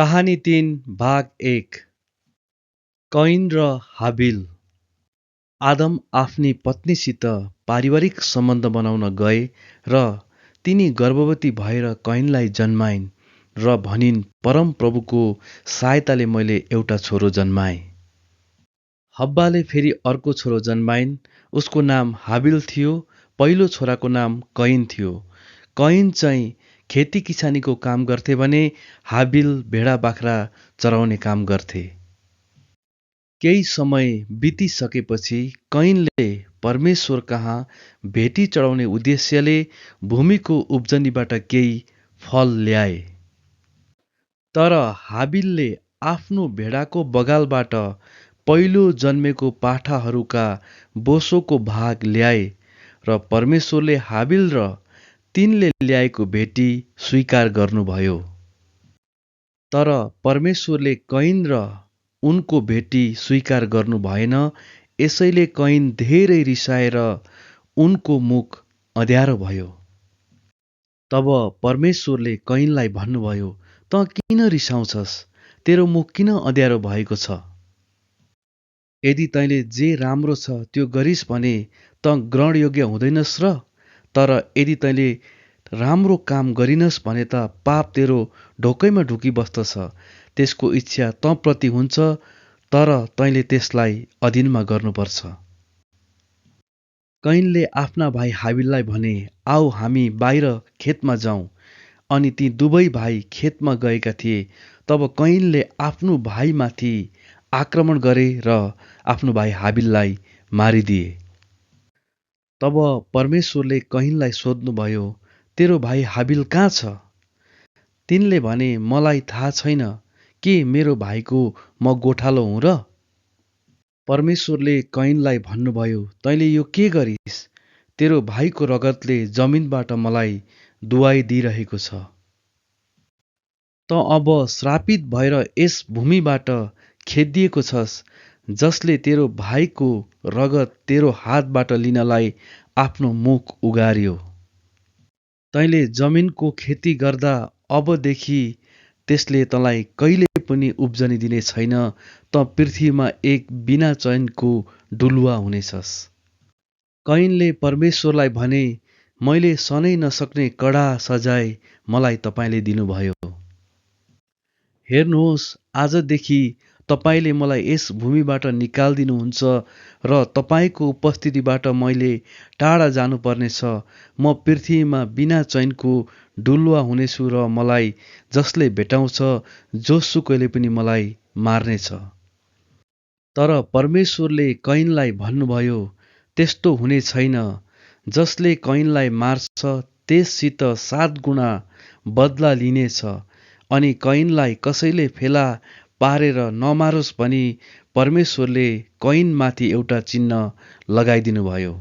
कहानी 3 भाग 1 कैन र हाबिल। आदम आफ्नी पत्नीसित पारिवारिक सम्बन्ध बनाउन गए र तिनी गर्भवती भएर कैनलाई जन्माइन् र भनिन्, परम प्रभुको सहायताले मैले एउटा छोरो जन्माएँ। हब्बाले फेरि अर्को छोरो जन्माइन्। उसको नाम हाबिल थियो। पहिलो छोराको नाम कैन थियो। कैन चाहिँ खेती किसानीको काम गर्थे भने हाबिल भेडा बाख्रा चराउने काम गर्थे। केही समय बितिसकेपछि कैनले परमेश्वर कहाँ भेटी चढाउने उद्देश्यले भूमिको उब्जनीबाट केही फल ल्याए। तर हाबिलले आफ्नो भेडाको बगालबाट पहिलो जन्मेको पाठाहरूका बोसोको भाग ल्याए र परमेश्वरले हाबिल र तिनले ल्याएको भेटी स्वीकार गर्नुभयो। तर परमेश्वरले कैन र उनको भेटी स्वीकार गर्नु भएन। यसैले कैन धेरै रिसाएर उनको मुख अँध्यारो भयो। तब परमेश्वरले कैनलाई भन्नुभयो, त किन रिसाउँछस्? तेरो मुख किन अँध्यारो भएको छ? यदि तैँले जे राम्रो छ त्यो गरिस् भने त ग्रहणयोग्य हुँदैनस् र? तर यदि तैँले राम्रो काम गरिनस् भने त पाप तेरो ढोकैमा ढुकिबस्दछ। त्यसको इच्छा तँप्रति हुन्छ, तर तैँले त्यसलाई अधीनमा गर्नुपर्छ। कैनले आफ्ना भाइ हाबिललाई भने, आऊ हामी बाहिर खेतमा जाउँ। अनि ती दुवै भाइ खेतमा गएका थिए। तब कैनले आफ्नो भाइमाथि आक्रमण गरे र आफ्नो भाइ हाबिललाई मारिदिए। तब परमेश्वरले कैनलाई सोध्नुभयो, तेरो भाइ हाबिल कहाँ छ? तिनले भने, मलाई थाहा छैन के मेरो भाइको म गोठालो हुँ र? परमेश्वरले कैनलाई भन्नुभयो, तैँले यो के गरिस्? तेरो भाइको रगतले जमिनबाट मलाई दुहाई दिइरहेको छ। त अब श्रापित भएर यस भूमिबाट खेदिएको छस्, जसले तेरो भाइको रगत तेरो हातबाट लिनलाई आफ्नो मुख उगार्यो। तैँले जमिनको खेती गर्दा अबदेखि त्यसले तँलाई कहिले पनि उब्जनी दिने छैन। त पृथ्वीमा एक बिना चैनको डुलुवा हुनेछस्। कैनले परमेश्वरलाई भने, मैले सनै नसक्ने कडा सजाय मलाई तपाईले दिनुभयो। हेर्नुहोस्, आजदेखि तपाईले मलाई यस भूमिबाट निकालिदिनुहुन्छ र तपाईँको उपस्थितिबाट मैले टाढा जानुपर्नेछ। म पृथ्वीमा बिना चैनको डुलुवा हुनेछु र मलाई जसले भेटाउँछ, जोसुकैले पनि मलाई मार्नेछ। तर परमेश्वरले कैनलाई भन्नुभयो, त्यस्तो हुने छैन। जसले कैनलाई मार्छ त्यससित 7 गुणा बदला लिनेछ। अनि कैनलाई कसैले फेला पारेर नमारोस् भनी परमेश्वरले कैनमाथि एउटा चिन्ह लगाइदिनुभयो।